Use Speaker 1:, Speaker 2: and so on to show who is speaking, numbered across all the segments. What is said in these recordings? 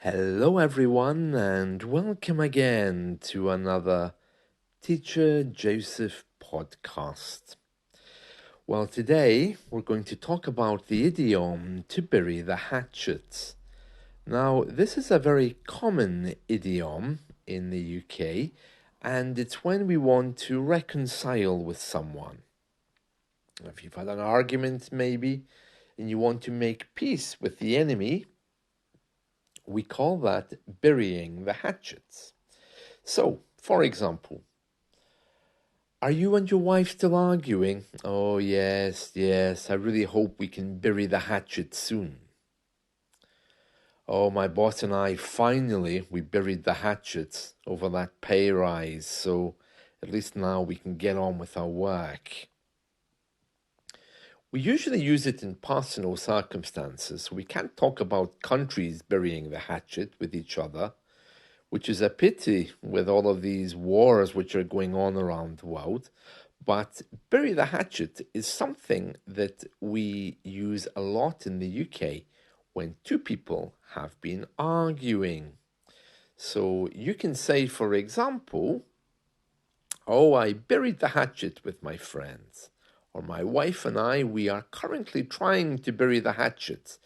Speaker 1: Hello, everyone, and welcome again to another Teacher Joseph podcast. Well, today we're going to talk about the idiom to bury the hatchet. Now, this is a very common idiom in the UK, and it's when we want to reconcile with someone. If you've had an argument, maybe, and you want to make peace with the enemy, we call that burying the hatchets. So, for example, are you and your wife still arguing? Oh, yes, I really hope we can bury the hatchet soon. Oh, my boss and I we buried the hatchet over that pay rise, so at least now we can get on with our work. We usually use it in personal circumstances. We can't talk about countries burying the hatchet with each other, which is a pity with all of these wars which are going on around the world. But bury the hatchet is something that we use a lot in the UK when two people have been arguing. So you can say, for example, oh, I buried the hatchet with my friends. Or my wife and I, we are currently trying to bury the hatchet,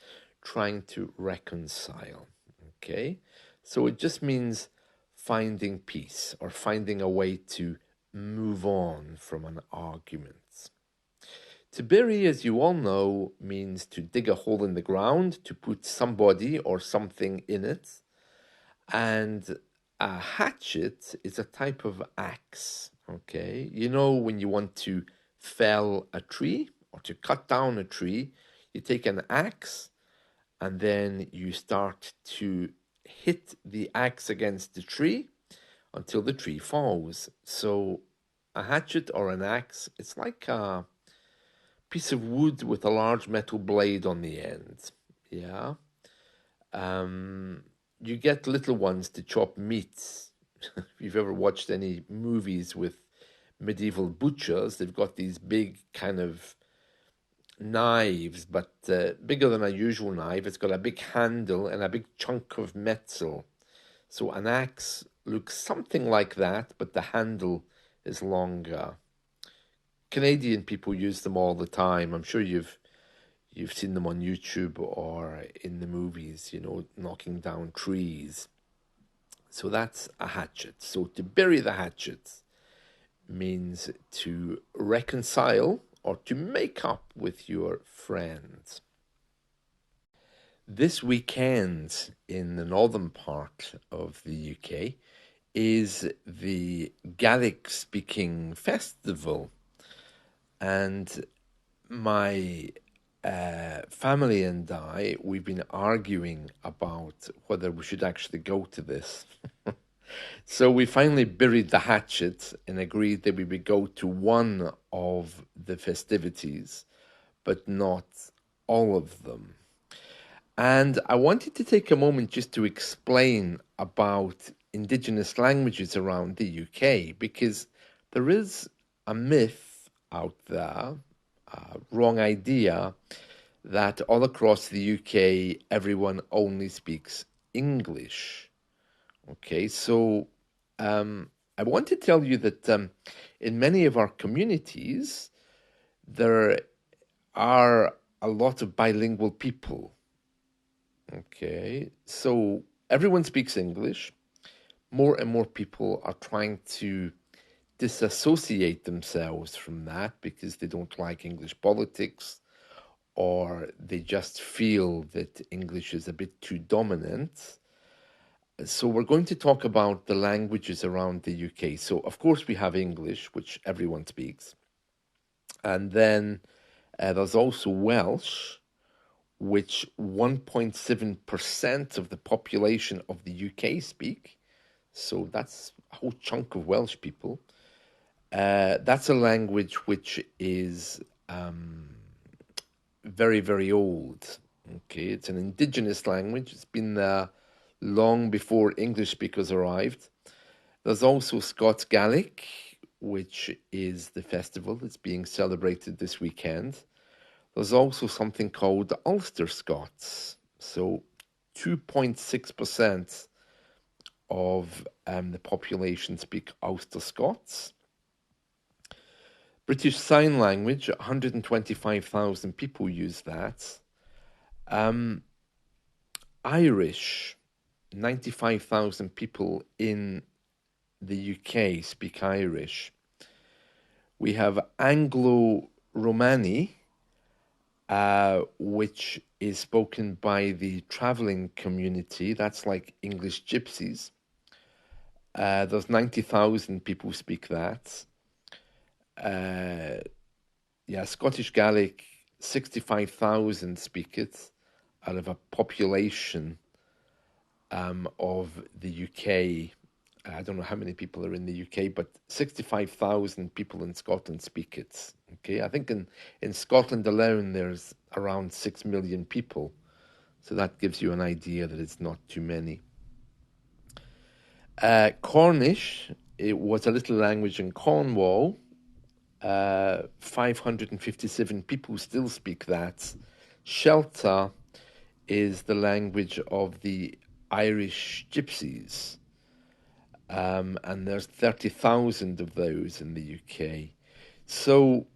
Speaker 1: trying to reconcile. Okay? So it just means finding peace or finding a way to move on from an argument. To bury, as you all know, means to dig a hole in the ground, to put somebody or something in it. And a hatchet is a type of axe, okay? You know, when you want to fell a tree or to cut down a tree, you take an axe and then you start to hit the axe against the tree until the tree falls. So a hatchet or an axe, it's like a piece of wood with a large metal blade on the end. Yeah. You get little ones to chop meat. If you've ever watched any movies with medieval butchers, they've got these big kind of knives, but bigger than a usual knife. It's got a big handle and a big chunk of metal. So an axe looks something like that, but the handle is longer. Canadian people use them all the time. I'm sure you've seen them on YouTube or in the movies, you know, knocking down trees. So that's a hatchet. So to bury the hatchet means to reconcile or to make up with your friends. This weekend in the northern part of the UK is the Gaelic speaking festival, and my family and we've been arguing about whether we should actually go to this. So we finally buried the hatchet and agreed that we would go to one of the festivities, but not all of them. And I wanted to take a moment just to explain about Indigenous languages around the UK, because there is a myth out there, a wrong idea, that all across the UK everyone only speaks English. Okay, so I want to tell you that in many of our communities, there are a lot of bilingual people. Okay, so everyone speaks English. More and more people are trying to disassociate themselves from that because they don't like English politics, or they just feel that English is a bit too dominant. So we're going to talk about the languages around the UK. So of course we have English, which everyone speaks. And then there's also Welsh, which 1.7% of the population of the UK speak. So that's a whole chunk of Welsh people. That's a language which is very, very old. Okay, it's an indigenous language. It's been there long before English speakers arrived. There's also Scots Gaelic, which is the festival that's being celebrated this weekend. There's also something called Ulster Scots. So 2.6% of the population speak Ulster Scots. British Sign Language, 125,000 people use that. Irish, 95,000 people in the UK speak Irish. We have Anglo-Romani, which is spoken by the traveling community. That's like English gypsies. There's 90,000 people speak that. Scottish Gaelic, 65,000 speak it out of a population of the UK. I don't know how many people are in the UK, but 65,000 people in Scotland speak it. Okay, I think in Scotland alone there's around 6 million people. So that gives you an idea that it's not too many. Cornish, it was a little language in Cornwall. 557 people still speak that. Shelta is the language of the Irish gypsies. And there's 30,000 of those in the UK. So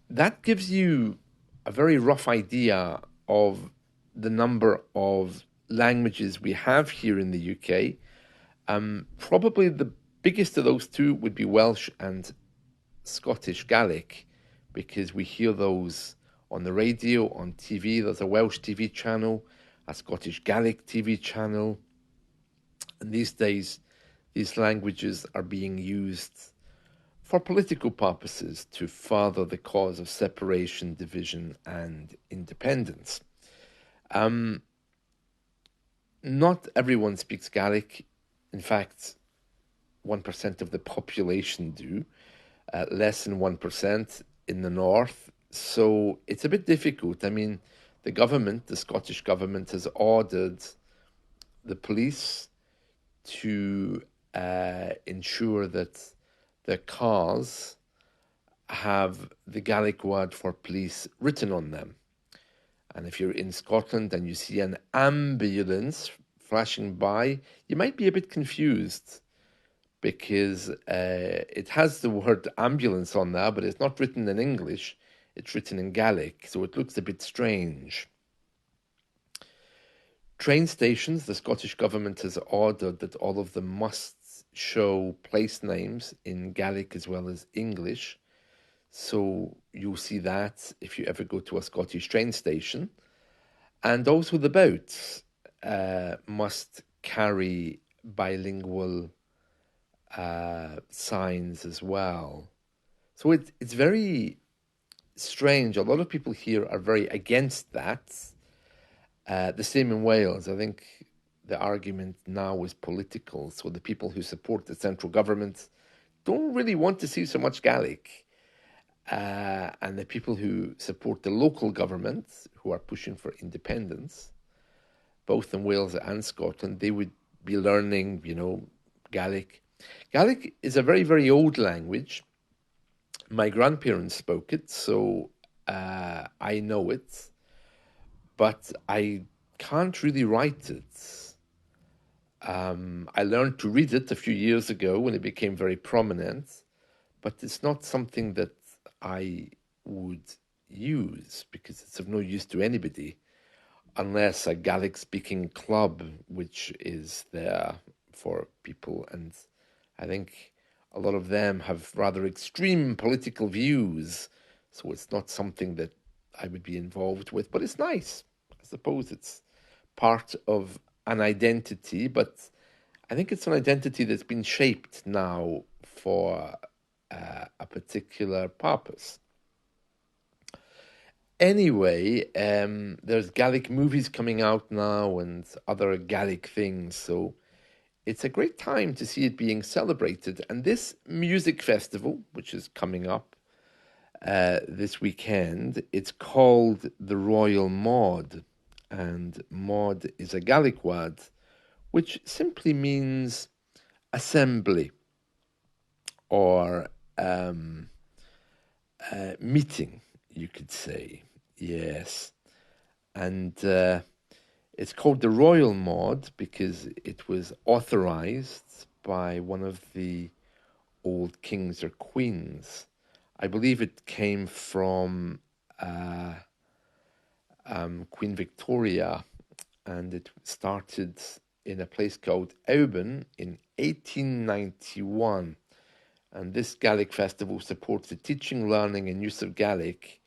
Speaker 1: that gives you a very rough idea of the number of languages we have here in the UK. Probably the biggest of those two would be Welsh and Scottish Gaelic, because we hear those on the radio, on TV. There's a Welsh TV channel, a Scottish Gaelic TV channel. And these days, these languages are being used for political purposes to further the cause of separation, division, and independence. Not everyone speaks Gaelic. In fact, 1% of the population do, less than 1% in the north. So it's a bit difficult. I mean, the government, the Scottish government, has ordered the police to ensure that their cars have the Gaelic word for police written on them. And if you're in Scotland and you see an ambulance flashing by, you might be a bit confused because it has the word ambulance on there, but it's not written in English, it's written in Gaelic, so it looks a bit strange. Train stations, the Scottish government has ordered that all of them must show place names in Gaelic as well as English. So you'll see that if you ever go to a Scottish train station. And also the boats must carry bilingual signs as well. So it's very strange. A lot of people here are very against that. The same in Wales. I think the argument now is political. So the people who support the central government don't really want to see so much Gaelic. And the people who support the local government, who are pushing for independence, both in Wales and Scotland, they would be learning, Gaelic. Gaelic is a very, very old language. My grandparents spoke it, so I know it, but I can't really write it. I learned to read it a few years ago when it became very prominent, but it's not something that I would use because it's of no use to anybody unless a Gaelic speaking club, which is there for people. And I think a lot of them have rather extreme political views. So it's not something that I would be involved with, but it's nice. I suppose it's part of an identity, but I think it's an identity that's been shaped now for a particular purpose. Anyway, there's Gaelic movies coming out now and other Gaelic things, so it's a great time to see it being celebrated. And this music festival, which is coming up this weekend, it's called the Royal Maud, and Maud is a Gaelic word which simply means assembly or meeting, you could say. Yes. And It's called the Royal Mod because it was authorized by one of the old kings or queens. I believe it came from uh, Queen Victoria, and it started in a place called Euban in 1891. And this Gaelic festival supports the teaching, learning, and use of Gaelic.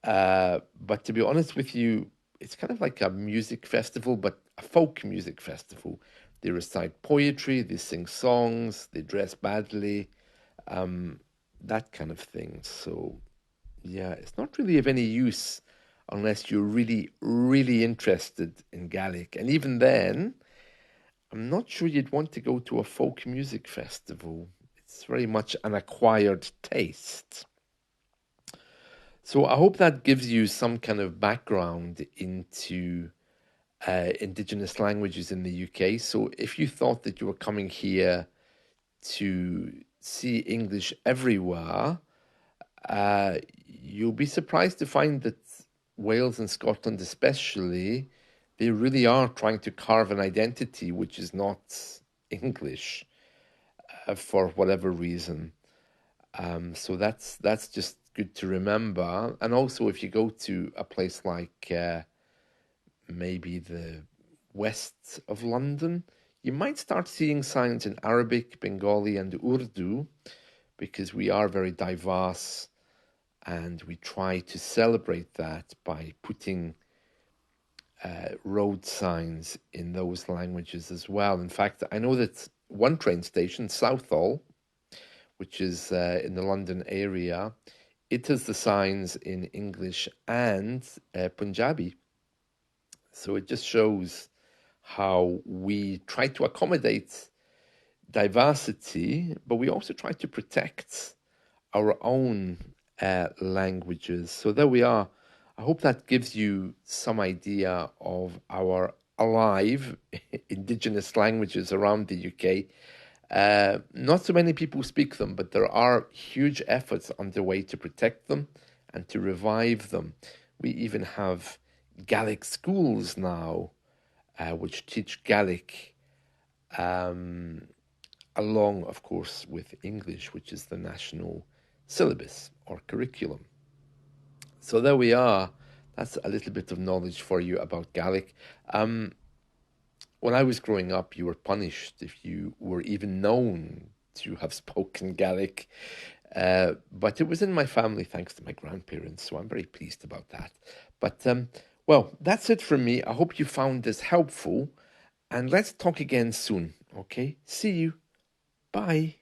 Speaker 1: But to be honest with you, it's kind of like a music festival, but a folk music festival. They recite poetry, they sing songs, they dress badly, that kind of thing. So, yeah, it's not really of any use unless you're really, really interested in Gaelic. And even then, I'm not sure you'd want to go to a folk music festival. It's very much an acquired taste. So I hope that gives you some kind of background into Indigenous languages in the UK. So if you thought that you were coming here to see English everywhere, you'll be surprised to find that Wales and Scotland, especially, they really are trying to carve an identity which is not English for whatever reason. So that's just good to remember. And also, if you go to a place like maybe the west of London, you might start seeing signs in Arabic, Bengali, and Urdu because we are very diverse and we try to celebrate that by putting road signs in those languages as well. In fact, I know that one train station, Southall, which is in the London area, it has the signs in English and Punjabi. So it just shows how we try to accommodate diversity, but we also try to protect our own languages. So there we are. I hope that gives you some idea of our alive indigenous languages around the UK. Not so many people speak them, but there are huge efforts underway to protect them and to revive them. We even have Gaelic schools now, which teach Gaelic along, of course, with English, which is the national syllabus or curriculum. So there we are. That's a little bit of knowledge for you about Gaelic. When I was growing up, you were punished if you were even known to have spoken Gaelic. But it was in my family thanks to my grandparents, so I'm very pleased about that. But, well, that's it from me. I hope you found this helpful, and let's talk again soon, okay? See you. Bye.